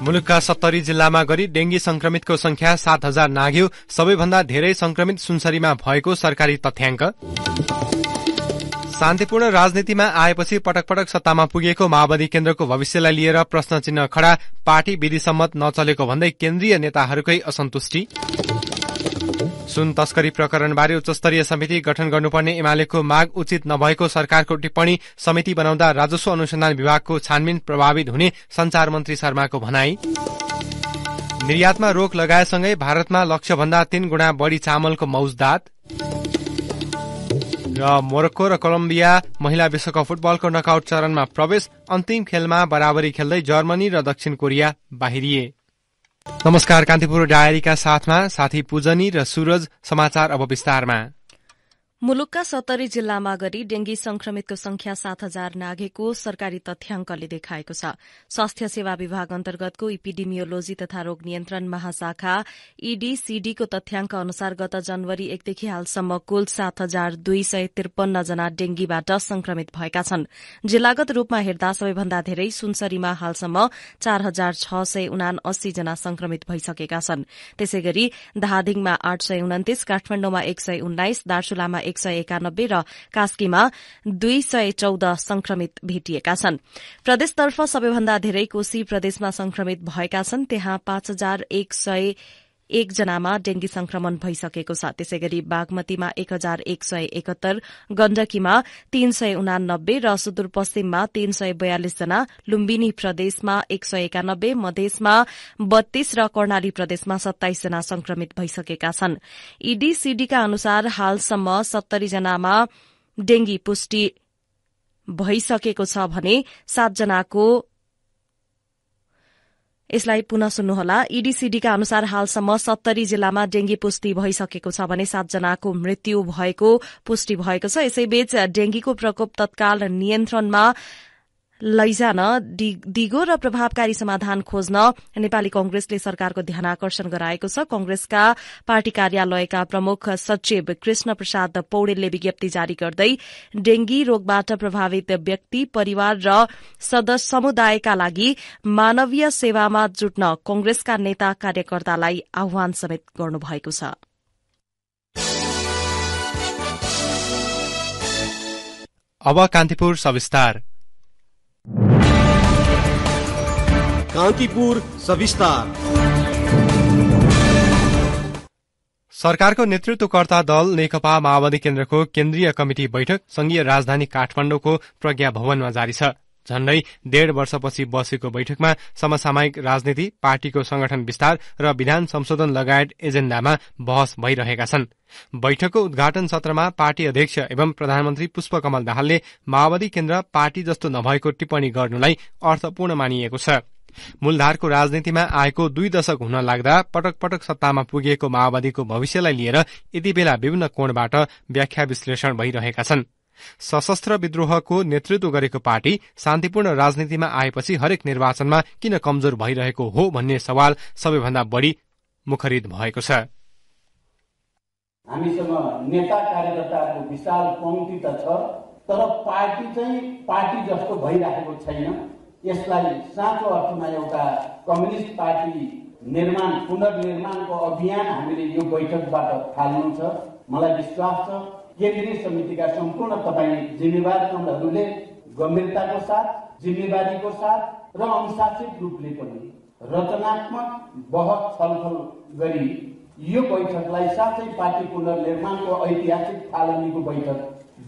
मुलुकका 70 जिल्लामा गरी डेंगी संक्रमितको संख्या 7,000 नाग्यो। सबैभन्दा धेरै संक्रमित सुनसरीमा भएको सरकारी तथ्याङ्क। शान्तिपूर्ण राजनीतिमा आएपछि पटक पटक सत्तामा पुगेको माओवादी केन्द्रको भविष्यलाई लिएर प्रश्न चिन्ह खडा। पार्टी विधिसम्मत नचलेको भन्दै केन्द्रीय नेताहरूकै असन्तुष्टि। सुन तस्करी प्रकरणबारे उच्चस्तरीय समिति गठन गर्नुपर्ने एमालेको माग उचित नभएको सरकारको टिप्पणी। समिति बनाउँदा राजस्व अनुसन्धान विभागको छानबिन प्रभावित हुने संचार मन्त्री शर्माको भनाई। निर्यातमा रोक लगाएसँगै भारतमा लक्ष्यभन्दा 3 गुणा बढ़ी चामलको मौजदात। र मोरक्को र कोलम्बिया महिला विश्वकप फुटबलको नकआउट चरणमा प्रवेश। अन्तिम खेलमा बराबरी खेल्दै जर्मनी र दक्षिण कोरिया बाहिरिए। नमस्कार, कान्तिपुर डायरीका साथमा साथी पूजनी र सूरज। समाचार अब विस्तारमा। मुलुकका 70 जिल्लामा गरी डेंगी संक्रमितको संख्या 7,000 नाघेको सरकारी तथ्याङ्कले देखाएको छ। स्वास्थ्य सेवा विभाग अन्तर्गतको इपिडेमियोलोजी तथा रोग नियन्त्रण महाशाखा ईडीसीडीको तथ्याङ्क अनुसार गत जनवरी 1 देखि हालसम्म कुल 7,253 जना डेंगीबाट संक्रमित भएका छन्। जिल्लागत रूपमा हेर्दा सबैभन्दा धेरै सुनसरीमा हालसम्म 4,679 जना संक्रमित भइसकेका छन्। त्यसैगरी धादिङमा 829, काठमाडौँमा 119, दार्चुलामा 191 र कास्कीमा 214 संक्रमित भेटिएका छन्। प्रदेशतर्फ सबैभन्दा धेरै कोशी प्रदेशमा संक्रमित भएका छन्। त्यहाँ 5,101 जनामा डेंगी संक्रमण भइसकेको छ। त्यसैगरी बागमतीमा 1,171, गण्डकीमा 389 र सुदूरपश्चिममा 342 जना, लुम्बिनी प्रदेशमा 191, मधेसमा 32 र कर्णाली प्रदेशमा 27 जना संक्रमित भइसकेका छन्। ईडीसीडीका अनुसार हालसम्म 70 जनामा डेंगी पुष्टि भइसकेको छ भने 7 जनाको यसलाई पुनः सुन्नुहोला। ईडीसीडीका अनुसार हालसम्म 70 जिल्लामा डेंगी पुष्टि भइसकेको छ भने 7 जनाको मृत्यु भएको पुष्टि भएको छ। यसैबीच डेंगीको प्रकोप तत्काल नियन्त्रणमा लैजान दिगो र प्रभावकारी समाधान खोज्न नेपाली कंग्रेसले सरकारको ध्यानाकर्षण गराएको छ। कंग्रेसका पार्टी कार्यालयका प्रमुख सचिव कृष्ण प्रसाद पौडेलले विज्ञप्ति जारी गर्दै डेंगी रोगबाट प्रभावित व्यक्ति, परिवार र समुदायका लागि मानवीय सेवामा जुट्न कंग्रेसका नेता कार्यकर्तालाई आह्वान समेत गर्नुभएको छ। अब कान्तिपुर सविस्तार। कान्तिपुर सविस्तार। सरकारको नेतृत्वकर्ता दल नेकपा माओवादी केन्द्रको केन्द्रीय कमिटी बैठक संघीय राजधानी काठमाडौँको प्रज्ञा भवनमा जारी छ। झण्डै 1.5 वर्षपछि बसेको बैठकमा समसामयिक राजनीति, पार्टीको संगठन विस्तार र विधान संशोधन लगायत एजेण्डामा बहस भइरहेका छन्। बैठकको उद्घाटन सत्रमा पार्टी अध्यक्ष एवं प्रधानमन्त्री पुष्पकमल दाहालले माओवादी केन्द्र पार्टी जस्तो नभएको टिप्पणी गर्नुलाई अर्थपूर्ण मानिएको छ। मूलधारको राजनीतिमा आएको 2 दशक हुन लाग्दा पटक पटक सत्तामा पुगेको माओवादीको भविष्यलाई लिएर यति बेला विभिन्न कोणबाट व्याख्या विश्लेषण भइरहेका छन्। सशस्त्र विद्रोहको नेतृत्व गरेको पार्टी शान्तिपूर्ण राजनीतिमा आएपछि हरेक निर्वाचनमा किन कमजोर भइरहेको हो भन्ने सवाल सबैभन्दा बढ़ी मुखरित भएको छ। हामीसँग नेता कार्यकर्ताको विशाल पंक्ति त छ, तर पार्टी चाहिँ पार्टी जस्तो भइरहेको छैन। यसलाई साँचो अर्थमा एउटा कम्युनिस्ट पार्टी निर्माण पुनर्निर्माणको अभियान हामीले यो बैठकबाट थाल्नु छ। मलाई विश्वास छ केन्द्रीय समितिका सम्पूर्ण तपाईँ जिम्मेवारहरूले गम्भीरताको साथ, जिम्मेवारीको साथ र अनुशासित रूपले पनि रचनात्मक बहस छलफल गरी यो बैठकलाई साथै पार्टी पुनर्निर्माणको ऐतिहासिक थालनीको बैठक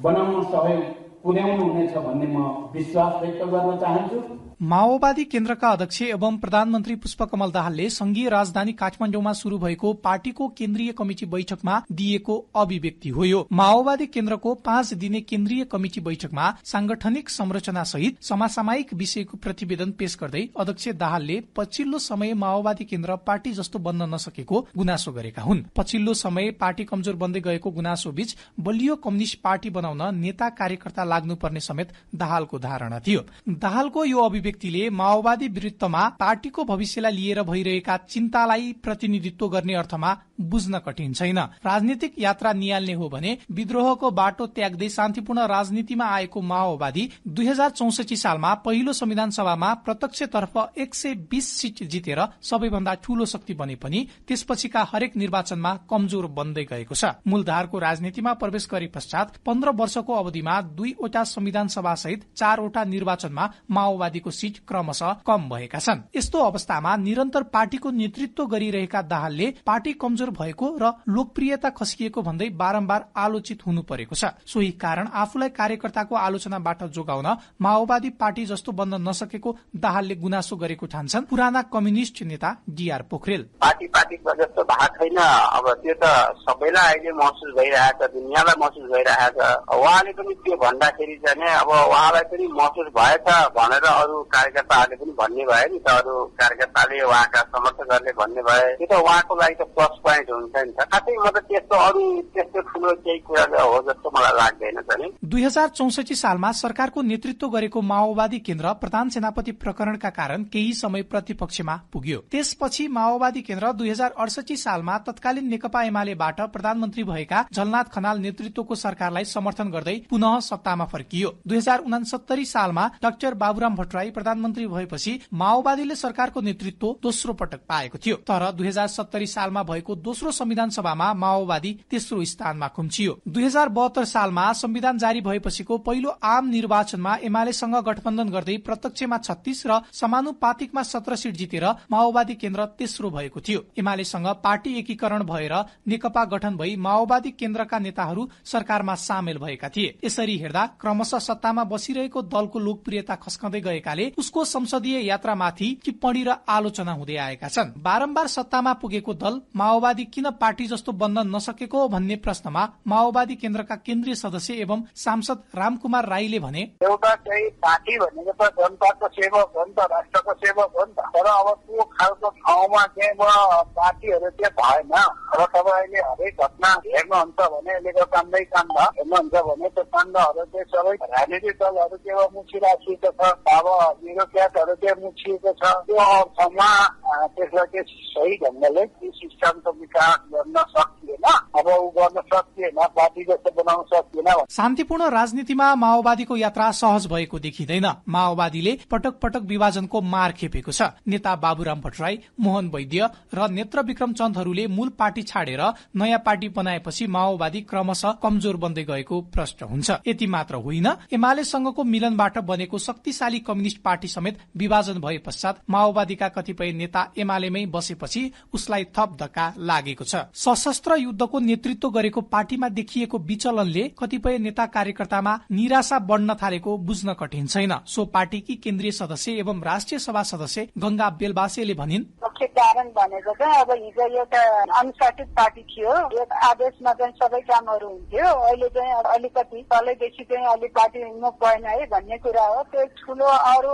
बनाउन सहयोग पुर्याउनु हुनेछ भन्ने म विश्वास व्यक्त गर्न चाहन्छु। माओवादी केन्द्रका अध्यक्ष एवं प्रधानमन्त्री पुष्पकमल दाहालले संघीय राजधानी काठमाडौँमा शुरू भएको पार्टीको केन्द्रीय कमिटी बैठकमा दिएको अभिव्यक्ति हो। यो माओवादी केन्द्रको 5 दिने केन्द्रीय कमिटी बैठकमा सांगठनिक संरचना सहित समसामयिक विषयको प्रतिवेदन पेश गर्दै अध्यक्ष दाहालले पछिल्लो समय माओवादी केन्द्र पार्टी जस्तो बन्न नसकेको गुनासो गरेका हुन्। पछिल्लो समय पार्टी कमजोर बन्दै गएको गुनासो बीच बलियो कम्युनिष्ट पार्टी बनाउन नेता कार्यकर्ता लाग्नुपर्ने समेत दाहालको धारणा थियो। दाहालको यो अभिव्यक्ति अभिव्यक्तिले माओवादी विरुद्धमा पार्टीको भविष्यलाई लिएर भइरहेका चिन्तालाई प्रतिनिधित्व गर्ने अर्थमा बुझ्न कठिन छैन। राजनीतिक यात्रा निहाल्ने हो भने विद्रोहको बाटो त्याग्दै शान्तिपूर्ण राजनीतिमा आएको माओवादी 2064 सालमा पहिलो संविधान सभामा प्रत्यक्षतर्फ 120 सीट जितेर सबैभन्दा ठूलो शक्ति बने पनि त्यसपछिका हरेक निर्वाचनमा कमजोर बन्दै गएको छ। मूलधारको राजनीतिमा प्रवेश गरे पश्चात 15 वर्षको अवधिमा 2वटा संविधान सभा सहित 4वटा निर्वाचनमा माओवादीको सीट क्रमशः कम भएका छन्। यस्तो अवस्थामा निरन्तर पार्टीको नेतृत्व गरिरहेका दाहालले पार्टी कमजोर भएको र लोकप्रियता खस्किएको भन्दै बारम्बार आलोचित हुनु परेको छ। सोही कारण आफूलाई कार्यकर्ताको आलोचनाबाट जोगाउन माओवादी पार्टी जस्तो बन्न नसकेको दाहालले गुनासो गरेको ठान्छन् पुराना कम्युनिस्ट नेता डीआर पोखरेल। पार्टीको जस्तो भएको छैन, अब त्यो त सबैलाई अहिले महसुस भइरहेको छ, दुनियाँलाई महसुस भइरहेको छ। उहाँले पनि त्यो भन्दाखेरि चाहिँ अब उहाँलाई पनि महसुस भएछ भनेर अरू कार्यकर्ताहरूले पनि भन्ने भयो नि त, अरू कार्यकर्ताले उहाँका समर्थकहरूले भन्ने भए, त्यो त उहाँको लागि त प्लस पोइन्ट हुन्छ नि त। साथै म त त्यस्तो अरू त्यस्तो ठुलो केही कुरा हो जस्तो मलाई लाग्दैन पनि। 2064 सालमा सरकारको नेतृत्व गरेको माओवादी केन्द्र प्रधान सेनापति प्रकरणका कारण केही समय प्रतिपक्षमा पुग्यो। त्यसपछि माओवादी केन्द्र 2068 सालमा तत्कालीन नेकपा एमालेबाट प्रधानमन्त्री भएका झलनाथ खनाल नेतृत्वको सरकारलाई समर्थन गर्दै पुनः सत्तामा फर्कियो। 2069 सालमा डाक्टर बाबुराम भट्टराई प्रधानमन्त्री भएपछि माओवादीले सरकारको नेतृत्व दोस्रो पटक पाएको थियो। तर 2070 सालमा भएको दोस्रो संविधान सभामा माओवादी तेस्रो स्थानमा खुम्चियो। 2072 सालमा संविधान जारी भएपछिको पहिलो आम निर्वाचनमा एमालेसँग गठबन्धन गर्दै प्रत्यक्षमा 36 र समानुपातिकमा 17 सीट जितेर माओवादी केन्द्र तेस्रो भएको थियो। एमालेसँग पार्टी एकीकरण भएर नेकपा गठन भई माओवादी केन्द्रका नेताहरू सरकारमा सामेल भएका थिए। यसरी हेर्दा क्रमशः सत्तामा बसिरहेको दलको लोकप्रियता खस्कँदै गएकाले उसको संसदीय यात्रामाथि टिप्पणी र आलोचना हुँदै आएका छन्। बारम्बार सत्तामा पुगेको दल माओवादी किन पार्टी जस्तो बन्न नसकेको भन्ने प्रश्नमा माओवादी केन्द्रका केन्द्रीय सदस्य एवं सांसद रामकुमार राईले भने, एउटा चाहिँ पार्टी भनेको त जनताको सेवक हो नि त, राष्ट्रको सेवक हो नि त। तर अब त्यो खालको ठाउँमा चाहिँ पार्टीहरू चाहिँ भएन। र तपाईँले हरेक घटना हेर्नुहुन्छ भने अहिलेको काममै काण्ड हेर्नुहुन्छ भने त्यो काण्डहरू चाहिँ सबै राजनीतिक दलहरू चाहिँ मुछिराखिएको छ। अब ब्युरोक्रेटहरू चाहिँ मुछिएको छ। त्यो अर्थमा त्यसलाई चाहिँ सही ढङ्गले सिस्टमको विकास गर्न सकिएन। अब ऊ गर्न सकिएन, पार्टी जस्तो बनाउन सकिएन। शान्तिपूर्ण राजनीतिमा माओवादीको यात्रा सहज भएको देखिँदैन। माओवादीले पटक पटक विभाजनको मार खेपेको छ। नेता बाबुराम भट्टराई, मोहन वैद्य र नेत्र विक्रम चन्दहरूले मूल पार्टी छाडेर नयाँ पार्टी बनाएपछि माओवादी क्रमशः कमजोर बन्दै गएको प्रश्न हुन्छ। यति मात्र होइन, एमालेसँगको मिलनबाट बनेको शक्तिशाली कम्युनिस्ट पार्टी समेत विभाजन भए पश्चात माओवादीका कतिपय नेता एमालेमै बसेपछि उसलाई थप धक्का लागेको छ। सशस्त्र युद्धको नेतृत्व गरेको पार्टीमा देखिएको विचलनले कतिपय नेता कार्यकर्तामा निराशा बढ्न थालेको बुझ्न कठिन छैन। सो पार्टीकी केन्द्रीय सदस्य एवं राष्ट्रिय सभा सदस्य गंगा बेलबासेले भनिन्, मुख्य कारण भनेको चाहिँ अब हिजो एउटा अनुशासित पार्टी थियो, एक आदेशमा चाहिँ सबै कामहरू हुन्थ्यो। अहिले चाहिँ अलिकति तलैदेखि चाहिँ अलिक पार्टी मुख भएन है भन्ने कुरा हो। त्यो ठुलो अरू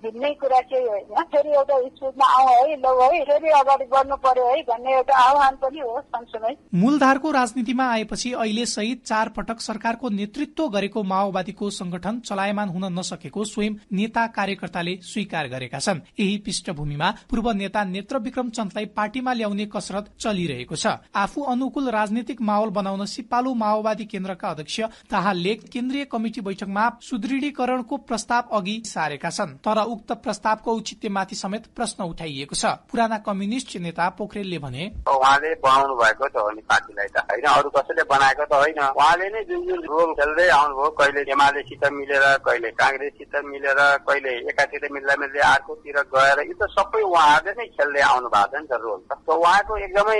भिन्नै कुरा चाहिँ होइन। फेरि एउटा स्कुलमा आऊ है, लौ है, फेरि अगाडि बढ्नु पर्यो है भन्ने एउटा आह्वान पनि हो सँगसँगै। मूलधारको राजनीतिमा आएपछि अहिले सहित 4 पटक सरकारको नेतृत्व गरेको माओवादीको संगठन चलायमान हुन नसकेको स्वयं नेता कार्यकर्ताले स्वीकार गरेका छन्। यही पृष्ठभूमिमा पूर्व नेता नेत्र विक्रम चन्दलाई पार्टीमा ल्याउने कसरत चलिरहेको छ। आफू अनुकूल राजनीतिक माहौल बनाउन सिपालु माओवादी केन्द्रका अध्यक्ष दाहालले केन्द्रीय कमिटी बैठकमा सुदृढीकरणको प्रस्ताव अघि सारेका छन्। तर उक्त प्रस्तावको औचित्यमाथि समेत प्रश्न उठाइएको छ। पुराना कम्युनिस्ट नेता पोखरेलले भने, उहाँले बनाउनु भएको त हो नि पार्टीलाई त होइन, अरू कसैले बनाएको त होइन। उहाँले नै जुन जुन रोल खेल्दै आउनुभयो, कहिले एमालेसित मिलेर, कहिले कांग्रेससित मिलेर, कहिले एकातिर मिल्दा मिल्दै अर्कोतिर गएर, यो त सबै उहाँहरूले नै खेल्दै आउनु भएको छ नि त रोल त। उहाँको एकदमै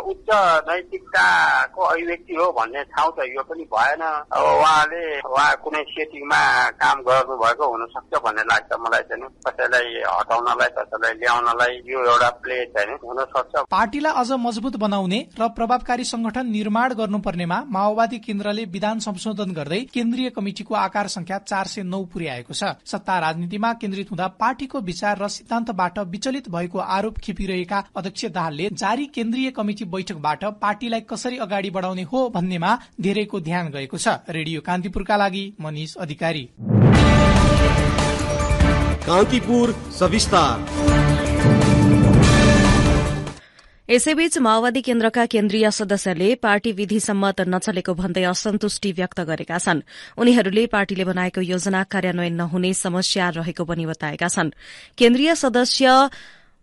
उच्च नैतिकताको अभिव्यक्ति हो भन्ने ठाउँ त यो पनि भएन। अब उहाँ कुनै सेटिङमा काम गर्नु भएको हुन सक्छ भन्ने लाग्छ मलाई चाहिँ। कसैलाई हटाउनलाई, कसैलाई ल्याउनलाई यो एउटा प्ले चाहिँ हुन सक्छ। पार्टीलाई अझ मजबुत बनाउने र प्रभावकारी संगठन निर्माण गर्नुपर्नेमा माओवादी केन्द्रले विधान संशोधन गर्दै केन्द्रीय कमिटिको आकार संख्या 409 पुर्याएको छ। सत्ता राजनीतिमा केन्द्रित हुँदा पार्टीको विचार र सिद्धान्तबाट विचलित भएको आरोप खिपिरहेका अध्यक्ष दाहालले जारी केन्द्रीय कमिटी बैठकबाट पार्टीलाई कसरी अगाडि बढाउने हो भन्नेमा धेरैको ध्यान गएको छ। रेडियो कान्तिपुरका लागि मनिष अधिकारी। कान्तिपुर सविस्तार। यसैबीच माओवादी केन्द्रका केन्द्रीय सदस्यले पार्टी विधि सम्मत नचलेको भन्दै असन्तुष्टि व्यक्त गरेका छन्। उनीहरूले पार्टीले बनाएको योजना कार्यान्वयन नहुने समस्या रहेको पनि बताएका छन्। केन्द्रीय सदस्य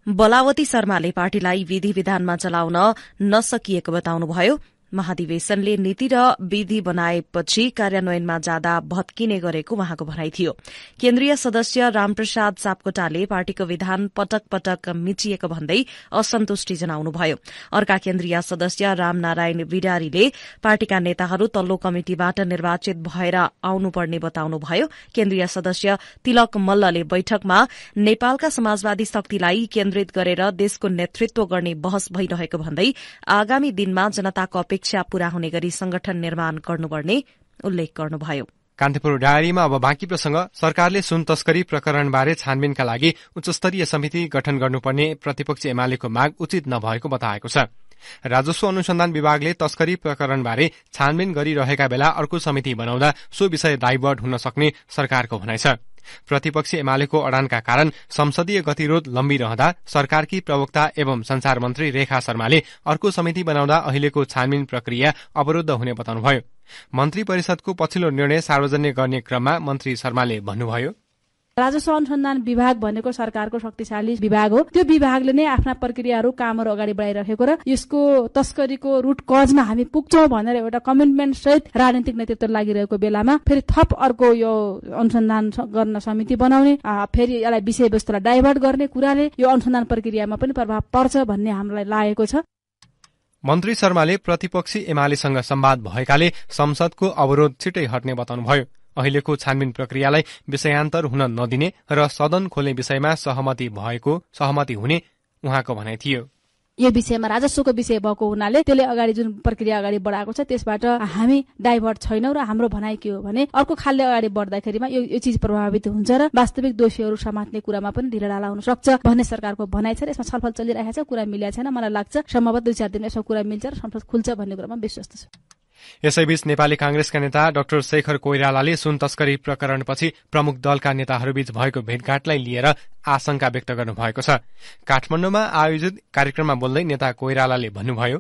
बलावती शर्माले पार्टीलाई विधि विधानमा चलाउन नसकिएको बताउनुभयो। महाधिवेशनले नीति र विधि बनाएपछि कार्यान्वयनमा जाँदा भत्किने गरेको उहाँको भनाइ थियो। केन्द्रीय सदस्य रामप्रसाद सापकोटाले पार्टीको विधान पटक पटक मिचिएको भन्दै असन्तुष्टि जनाउनुभयो। अर्का केन्द्रीय सदस्य रामनारायण विडारीले पार्टीका नेताहरू तल्लो कमिटिबाट निर्वाचित भएर आउनुपर्ने बताउनुभयो। केन्द्रीय सदस्य तिलक मल्लले बैठकमा नेपालका समाजवादी शक्तिलाई केन्द्रित गरेर देशको नेतृत्व गर्ने बहस भइरहेको भन्दै आगामी दिनमा जनताको अपेक्षा पूरा हुने गरी संगठन निर्माण गर्नुपर्ने उल्लेख गर्नुभयो। कान्तिपुर डायरीमा अब बाँकी प्रसंग। सरकारले सुन तस्करी प्रकरणबारे छानबिनका लागि उच्चस्तरीय समिति गठन गर्नुपर्ने प्रतिपक्ष एमालेको माग उचित नभएको बताएको छ। राजस्व अनुसन्धान विभागले तस्करी प्रकरणबारे छानबिन गरिरहेका बेला अर्को समिति बनाउँदा सो विषय डाइभर्ट हुन सक्ने सरकारको भनाइ छ। प्रतिपक्ष एमालेको अडानका कारण संसदीय गतिरोध लम्बिरहँदा सरकारकी प्रवक्ता एवं संचार मन्त्री रेखा शर्माले अर्को समिति बनाउँदा अहिलेको छानबिन प्रक्रिया अवरुद्ध हुने बताउनुभयो। मन्त्री परिषदको पछिल्लो निर्णय सार्वजनिक गर्ने क्रममा मन्त्री शर्माले भन्नुभयो, राजस्व अनुसन्धान विभाग भनेको सरकारको शक्तिशाली विभाग हो। त्यो विभागले नै आफ्ना प्रक्रियाहरू कामहरू अगाडि बढाइरहेको र यसको तस्करीको रुट कजमा हामी पुग्छौं भनेर एउटा कमिटमेन्ट सहित राजनीतिक नेतृत्व लागिरहेको बेलामा फेरि थप अर्को यो अनुसन्धान गर्न समिति बनाउने, फेरि यसलाई विषयवस्तुलाई डाइभर्ट गर्ने कुराले यो अनुसन्धान प्रक्रियामा पनि प्रभाव पर्छ भन्ने हामीलाई लागेको छ। मन्त्री शर्माले प्रतिपक्षी एमालेसँग सम्वाद भएकाले संसदको अवरोध छिटै हट्ने बताउनुभयो। अहिलेको छानबिन प्रक्रियालाई विषयान्तर हुन नदिने र सदन खोल्ने विषयमा सहमति हुने उहाँको भनाइ थियो। यो विषयमा राजस्वको विषय भएको हुनाले त्यसले अगाडि जुन प्रक्रिया अगाडि बढाएको छ त्यसबाट हामी डाइभर्ट छैनौं र हाम्रो भनाइ के हो भने अर्को खालले अगाडि बढ्दाखेरिमा यो चीज प्रभावित हुन्छ र वास्तविक दोषीहरू समात्ने कुरामा पनि ढिलाढाला हुन सक्छ भन्ने सरकारको भनाइ छ। यसमा छलफल चलिरहेको छ, कुरा मिलेको छैन। मलाई लाग्छ सम्भवतः 2-4 दिनमा यसमा कुरा मिल्छ र संसद खुल्छ भन्ने कुरामा विश्वास छ। यसैबीच नेपाली कांग्रेसका नेता डाक्टर शेखर कोइरालाले सुन तस्करी प्रकरणपछि प्रमुख दलका नेताहरूबीच भएको भेटघाटलाई लिएर आशंका व्यक्त गर्नुभएको छ। काठमाडौँमा आयोजित कार्यक्रममा बोल्दै नेता कोइरालाले भन्नुभयो,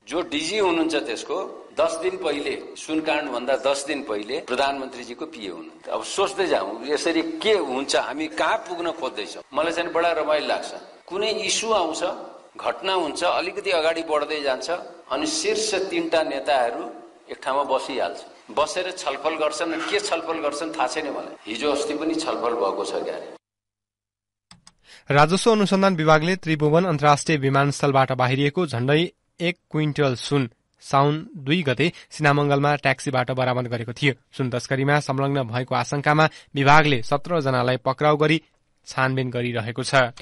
जो डीजी हुनुहुन्छ त्यसको 10 दिन पहिले सुनकाण्ड भन्दा 10 दिन पहिले प्रधानमन्त्रीजीको पिए हुनुहुन्छ। अब सोच्दै जाउँ यसरी के हुन्छ, हामी कहाँ पुग्न खोज्दैछौँ। मलाई चाहिँ बडा रमाइलो लाग्छ। कुनै इस्यु आउँछ, घटना हुन्छ, अलिकति अगाडि बढ्दै जान्छ अनि शीर्ष 3टा नेताहरू एक ठाउँमा बसिहाल्छ, बसेर छलफल गर्छन्। के छलफल गर्छन् थाहा छैन मलाई। हिजो अस्ति पनि छलफल भएको छ क्यारे। राजस्व अनुसन्धान विभागले त्रिभुवन अन्तर्राष्ट्रिय विमानस्थलबाट बाहिरिएको झण्डै 1 क्विन्टल सुन साउन 2 गते सिनामंगलमा ट्याक्सीबाट बरामद गरेको थियो। सुन तस्करीमा संलग्न भएको आशंकामा विभागले 17 जनालाई पक्राउ गरी छानबिन गरिरहेको छ।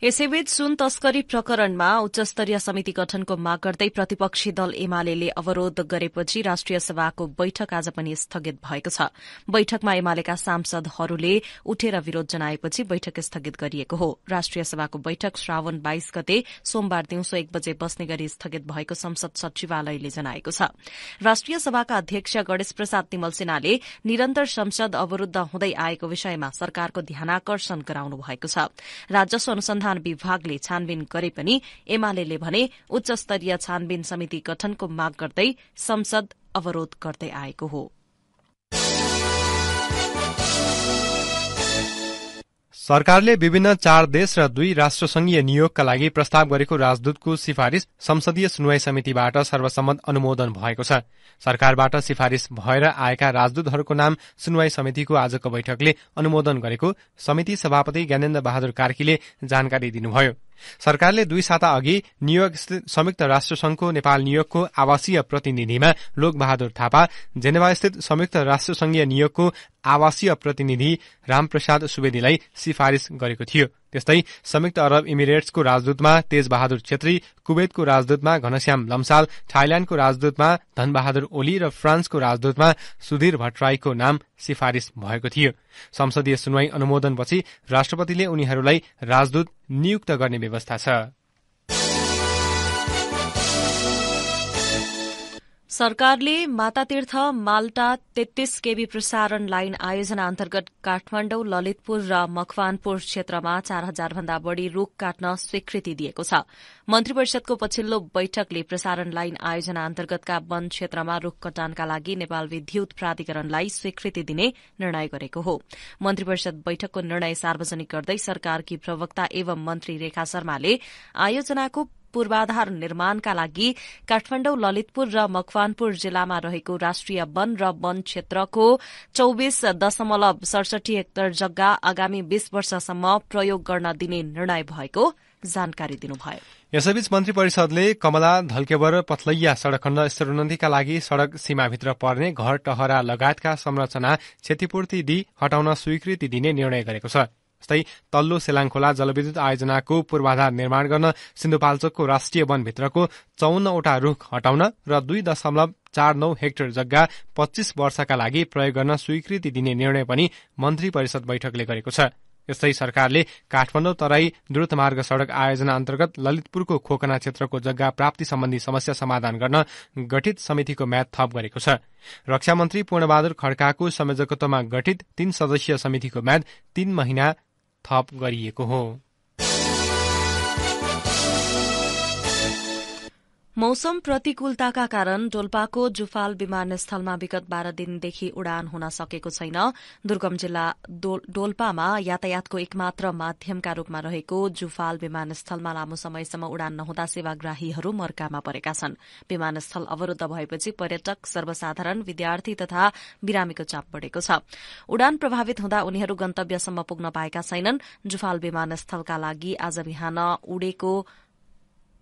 यसैबीच सुन तस्करी प्रकरणमा उच्चस्तरीय समिति गठनको माग गर्दै प्रतिपक्षी दल एमाले अवरोध गरेपछि राष्ट्रिय सभाको बैठक आज पनि स्थगित भएको छ। बैठकमा एमालेका सांसदहरूले उठेर विरोध जनाएपछि बैठक स्थगित गरिएको हो। राष्ट्रिय सभाको बैठक श्रावण 22 गते सोमबार दिउँसो 1 बजे बस्ने गरी स्थगित भएको संसद सचिवालयले जनाएको छ। राष्ट्रिय सभाका अध्यक्ष गणेश प्रसाद तिमल सिन्हाले निरन्तर संसद अवरूद्ध हुँदै आएको विषयमा सरकारको ध्यानाकर्षण गराउनु भएको छ। राजस्व अनुसन्धान विभागले छानबिन गरे पनि एमाले भने उच्च स्तरीय छानबिन समिति गठनको माग गर्दै संसद अवरोध गर्दै आएको हो। सरकारले विभिन्न 4 देश र 2 राष्ट्रसंघीय नियोगका लागि प्रस्ताव गरेको राजदूतको सिफारिश संसदीय सुनवाई समितिबाट सर्वसम्मत अनुमोदन भएको छ। सरकारबाट सिफारिश भएर आएका राजदूतहरूको नाम सुनवाई समितिको आजको बैठकले अनुमोदन गरेको समिति सभापति ज्ञानेन्द्र बहादुर कार्कीले जानकारी दिनुभयो। सरकारले 2 साता अघि न्यूयोर्क स्थित संयुक्त राष्ट्रसंघको नेपाल नियोगको आवासीय प्रतिनिधिमा लोकबहादुर थापा, जेनेवा स्थित संयुक्त राष्ट्रसंघीय नियोगको आवासीय प्रतिनिधि रामप्रसाद सुवेदीलाई सिफारिश गरेको थियो। त्यस्तै संयुक्त अरब इमिरेट्सको राजदूतमा तेजबहादुर छेत्री, कुवेतको राजदूतमा घनश्याम लम्साल, थाइल्याण्डको राजदूतमा धनबहादुर ओली र फ्रान्सको राजदूतमा सुधीर भट्टराईको नाम सिफारिश भएको थियो। संसदीय सुनवाई अनुमोदनपछि राष्ट्रपतिले उनीहरूलाई राजदूत नियुक्त गर्ने व्यवस्था छ। सरकारले मातातीर्थ माल्टा 33 केबी प्रसारण लाइन आयोजना अन्तर्गत काठमाडौँ, ललितपुर र मकवानपुर क्षेत्रमा 4000 भन्दा बढ़ी रूख काट्न स्वीकृति दिएको छ। मन्त्री परिषदको पछिल्लो बैठकले प्रसारण लाइन आयोजना अन्तर्गतका वन क्षेत्रमा रूख कटानका लागि नेपाल विद्युत प्राधिकरणलाई स्वीकृति दिने निर्णय गरेको हो। मन्त्री परिषद बैठकको निर्णय सार्वजनिक गर्दै सरकारकी प्रवक्ता एवं मन्त्री रेखा शर्माले आयोजनाको पूर्वाधार निर्माणका लागि काठमाडौँ, ललितपुर र मकवानपुर जिल्लामा रहेको राष्ट्रिय वन र वन क्षेत्रको 24.67 हेक्टर जग्गा आगामी 20 वर्षसम्म प्रयोग गर्न दिने निर्णय भएको जानकारी दिनुभयो। यसैबीच मन्त्री परिषदले कमला, धल्केवर, पथलैया सड़क खण्ड स्तरोन्नतिका लागि सड़क सीमाभित्र पर्ने घर, टहरा लगायतका संरचना क्षतिपूर्ति दिई हटाउन स्वीकृति दिने निर्णय गरेको छ। जस्तै तल्लो सेलाङखोला जलविद्युत आयोजनाको पूर्वाधार निर्माण गर्न सिन्धुपाल्चोकको राष्ट्रिय वनभित्रको 54वटा रूख हटाउन र 2.49 हेक्टर जग्गा 25 वर्षका लागि प्रयोग गर्न स्वीकृति दिने निर्णय पनि मन्त्री परिषद बैठकले गरेको छ। यस्तै सरकारले काठमाडौँ तराई द्रुतमार्ग सड़क आयोजना अन्तर्गत ललितपुरको खोकना क्षेत्रको जग्गा प्राप्ति सम्बन्धी समस्या समाधान गर्न गठित समितिको म्याद थप गरेको छ। रक्षा मन्त्री पूर्णबहादुर खड्काको संयोजकत्वमा गठित 3 सदस्यीय समितिको म्याद 3 महिना थप गरिएको हो। मौसम प्रतिकूलताका कारण डोल्पाको जुफाल विमानस्थलमा विगत 12 दिनदेखि उडान हुन सकेको छैन। दुर्गम जिल्ला डोल्पामा यातायातको एकमात्र माध्यमका रूपमा रहेको जुफाल विमानस्थलमा लामो समयसम्म उडान नहुँदा सेवाग्राहीहरू मर्कामा परेका छन्। विमानस्थल अवरूद्ध भएपछि पर्यटक, सर्वसाधारण, विद्यार्थी तथा बिरामीको चाप बढ़ेको छ। उडान प्रभावित हुँदा उनीहरू गन्तव्यसम्म पुग्न पाएका छैनन्। जुफाल विमानस्थलका लागि आज बिहान उडेको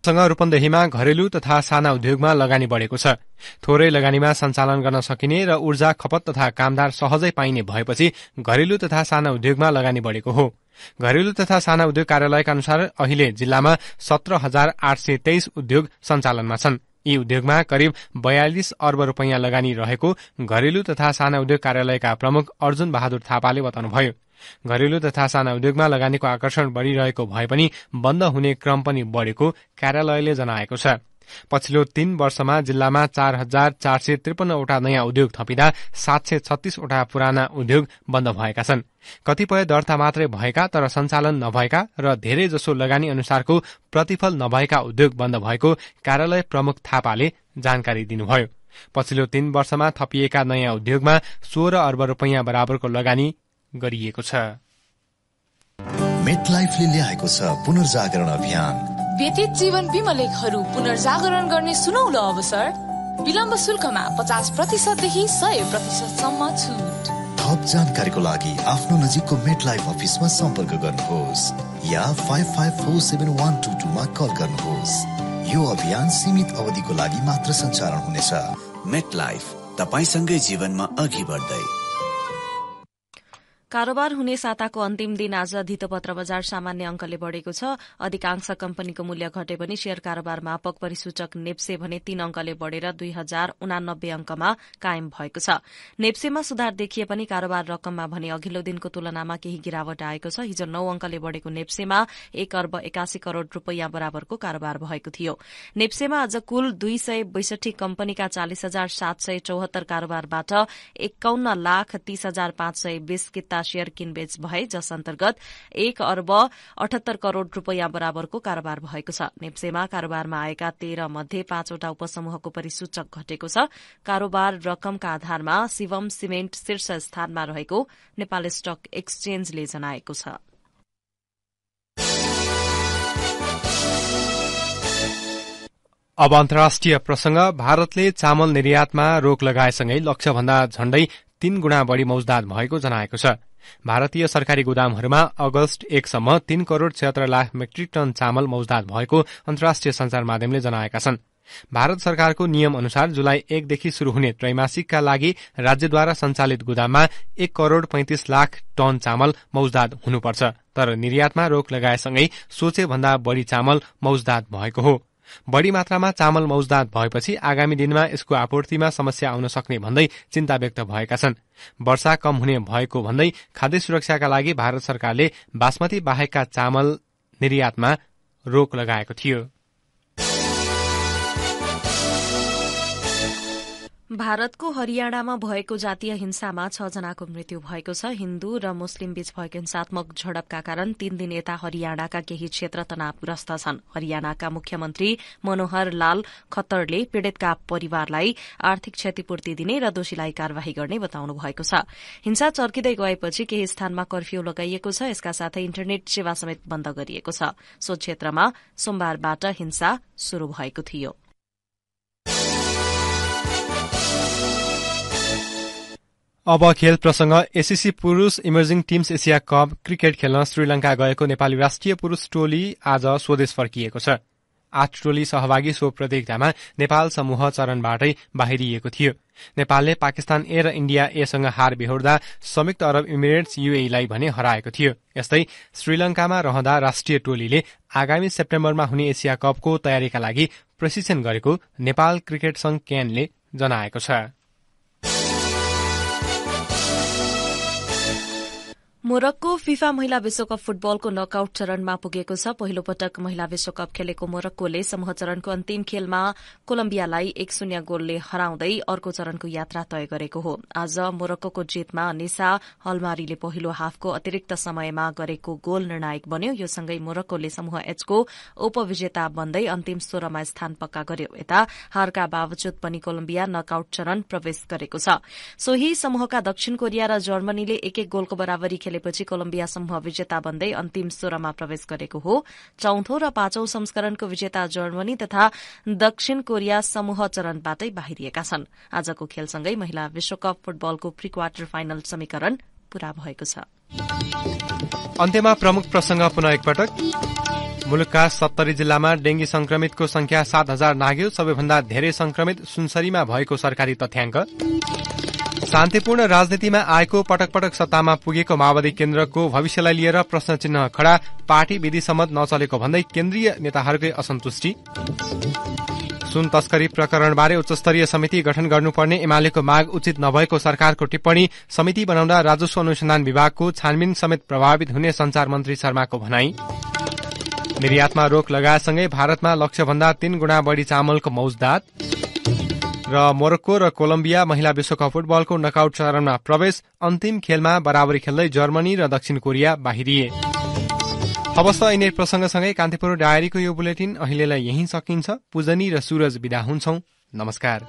सँग रूपन्देहीमा घरेलु तथा साना उद्योगमा लगानी बढ़ेको छ। थोरै लगानीमा सञ्चालन गर्न सकिने र ऊर्जा खपत तथा कामदार सहजै पाइने भएपछि घरेलु तथा साना उद्योगमा लगानी बढ़ेको हो। घरेलु तथा साना उद्योग कार्यालयका अनुसार अहिले जिल्लामा 17,823 उद्योग सञ्चालनमा छन्। यी उद्योगमा करिब 42 अर्ब रुपैयाँ लगानी रहेको घरेलु तथा साना उद्योग कार्यालयका प्रमुख अर्जुन बहादुर थापाले बताउनुभयो। घरेलु तथा साना उद्योगमा लगानीको आकर्षण बढ़िरहेको भए पनि बन्द हुने क्रम पनि बढ़ेको कार्यालयले जनाएको छ। पछिल्लो 3 वर्षमा जिल्लामा 4,453 वटा नयाँ उद्योग थपिँदा 736 वटा पुराना उद्योग बन्द भएका छन्। कतिपय दर्ता मात्रै भएका तर सञ्चालन नभएका र धेरै जसो लगानी अनुसारको प्रतिफल नभएका उद्योग बन्द भएको कार्यालय प्रमुख थापाले जानकारी दिनुभयो। पछिल्लो 3 वर्षमा थपिएका नयाँ उद्योगमा 16 अर्ब रुपैयाँ बराबरको लगानी गरिएको छ। मेटलाइफले ल्याएको छ पुनर्जागरण अभियान। व्यतीत जीवन विमलेखहरू पुनर्जागरण गर्ने सुनौलो अवसर। विलम्ब शुल्कमा 50% देखि 100% सम्म छुट। थप जानकारीको लागि आफ्नो नजिकको मेटलाइफ अफिसमा सम्पर्क गर्नुहोस् या 55471222 मा कल गर्नुहोस्। यो अभियान सीमित अवधिको लागि मात्र सञ्चालन हुनेछ। मेटलाइफ, तपाईसँगै जीवनमा अघि बढ्दै। कारोबार हुने साताको अन्तिम दिन आज धितोपत्र बजार सामान्य अंकले बढ़ेको छ। अधिकांश कम्पनीको मूल्य घटे पनि शेयर कारोबार मापक परिसूचक नेप्से भने 3 अंकले बढ़ेर 2089 अंकमा कायम भएको छ। नेप्सेमा सुधार देखिए पनि कारोबार रकममा भने अघिल्लो दिनको तुलनामा केही गिरावट आएको छ। हिजो 9 अंकले बढ़ेको नेप्सेमा 1 अर्ब 81 करोड़ रुपैयाँ बराबरको कारोबार भएको थियो। नेप्सेमा आज कुल 262 कम्पनीका 40,774 कारोबारबाट 51,30,520 किता शेयर किनबेच भए, जस अन्तर्गत 1 अर्ब 78 करोड़ रुपैयाँ बराबरको कारोबार भएको छ। नेप्सेमा कारोबारमा आएका 13 मध्ये 5 वटा उपसमूहको परिसूचक घटेको छ। कारोबार रकमका आधारमा शिवम सिमेन्ट शीर्ष स्थानमा रहेको नेपाल स्टक एक्सचेन्जले जनाएको छ। अब अन्तर्राष्ट्रिय प्रसंग। भारतले चामल निर्यातमा रोक लगाएसँगै लक्ष्यभन्दा झण्डै 3 गुणा बढ़ी मौजदात भएको जनाएको छ। भारतीय सरकारी गोदामहरूमा अगस्त 1 सम्म 3 करोड़ 76 लाख मेट्रिक टन चामल मौजदात भएको अन्तर्राष्ट्रिय संचार माध्यमले जनाएका छन्। भारत सरकारको नियम अनुसार जुलाई 1 देखि शुरू हुने त्रैमासिकका लागि राज्यद्वारा सञ्चालित गोदाममा 1 करोड़ 35 लाख टन चामल मौजदात हुनुपर्छ। तर निर्यातमा रोक लगाएसँगै सोचे भन्दा बढ़ी चामल मौजदात भएको हो। बढ़ी मात्रामा चामल मौजदात भएपछि आगामी दिनमा यसको आपूर्तिमा समस्या आउन सक्ने भन्दै चिन्ता व्यक्त भएका छन्। वर्षा कम हुने भएको भन्दै खाद्य सुरक्षाका लागि भारत सरकारले बासमती बाहेकका चामल निर्यातमा रोक लगाएको थियो। भारतको हरियाणामा भएको जातीय हिंसामा 6 जनाको मृत्यु भएको छ। हिन्दू र मुस्लिम बीच भएको हिंसात्मक झडपका कारण 3 दिन यता हरियाणाका केही क्षेत्र तनावग्रस्त छन्। हरियाणाका मुख्यमन्त्री मनोहर लाल खट्टरले पीड़ितका परिवारलाई आर्थिक क्षतिपूर्ति दिने र दोषीलाई कार्यवाही गर्ने बताउनु भएको छ। हिंसा चर्किदै गएपछि केही स्थानमा कर्फ्यू लगाइएको छ। यसका साथै इन्टरनेट सेवा समेत बन्द गरिएको छ। सो क्षेत्रमा सोमबारबाट हिंसा शुरू भएको थियो। अब खेल प्रसंग। एसीसी पुरूष emerging teams Asia cup cricket खेल्न श्रीलंका गएको नेपाली राष्ट्रिय पुरूष टोली आज स्वदेश फर्किएको छ। 8 टोली सहभागी सो प्रतियोगितामा नेपाल समूह चरणबाटै बाहिरिएको थियो। नेपालले पाकिस्तान ए र इण्डिया ए सँग हार बेहोर्दा संयुक्त अरब इमिरेट्स यूएई भने हराएको थियो। यस्तै श्रीलंकामा रहँदा राष्ट्रिय टोलीले आगामी सेप्टेम्बरमा हुने एसिया कपको तयारीका लागि प्रशिक्षण गरेको नेपाल क्रिकेट संघ क्यानले जनाएको छ। मोरक्को फिफा महिला विश्वकप फुटबलको नकआउट चरणमा पुगेको छ। पहिलो पटक महिला विश्वकप खेलेको मोरक्कोले समूह चरणको अन्तिम खेलमा कोलम्बियालाई 1-0 गोलले हराउँदै अर्को चरणको यात्रा तय गरेको हो। आज मोरक्कोको जितमा निसा हलमारीले पहिलो हाफको अतिरिक्त समयमा गरेको गोल निर्णायक बन्यो। यो सँगै मोरक्कोले समूह एचको उपविजेता बन्दै अन्तिम 16 मा स्थान पक्का गर्यो। यता हारका बावजुद पनि कोलम्बिया नकआउट चरण प्रवेश गरेको छ। सोही समूहका दक्षिण कोरिया र जर्मनीले 1-1 गोलको बराबरी खेलेपछि कोलम्बिया समूह विजेता बन्दै अन्तिम 16 मा प्रवेश गरेको हो। चौथो र 5औं संस्करणको विजेता जर्मनी तथा दक्षिण कोरिया समूह चरणबाटै बाहिरिएका छन्। आजको खेलसँगै महिला विश्वकप फुटबलको प्री क्वार्टर फाइनल समीकरण पूरा भएको छ। अन्त्यमा प्रमुख प्रसंग पुनः एकपटक। मुलुकका 70 जिल्लामा डेंगी संक्रमितको संख्या 7000 नाग्यो। सबैभन्दा धेरै संक्रमित सुनसरीमा भएको सरकारी तथ्याङ्क। शान्तिपूर्ण राजनीतिमा आएको पटक पटक सत्तामा पुगेको माओवादी केन्द्रको भविष्यलाई लिएर प्रश्न चिन्ह खडा। पार्टी विधि सम्मत नचलेको भन्दै केन्द्रीय नेताहरूकै असन्तुष्टि। सुन तस्करी प्रकरणबारे उच्चस्तरीय समिति गठन गर्नुपर्ने एमालेको माग उचित नभएको सरकारको टिप्पणी। समिति बनाउँदा राजस्व अनुसन्धान विभागको छानबिन समेत प्रभावित हुने संचार मन्त्री शर्माको भनाई। निर्यातमा रोक लगाएसँगै भारतमा लक्ष्यभन्दा 3 गुणा बढ़ी चामलको मौजदात। र मोरक्को र कोलम्बिया महिला विश्वकप फुटबलको नकआउट चरणमा प्रवेश। अन्तिम खेलमा बराबरी खेल्दै जर्मनी र दक्षिण कोरिया बाहिरिए। अवश्य यिनै प्रसंगसँगै कान्तिपुर डायरीको यो बुलेटिन अहिलेलाई यही सकिन्छ। पूजनी र सूरज बिदा हुन्छौं। नमस्कार।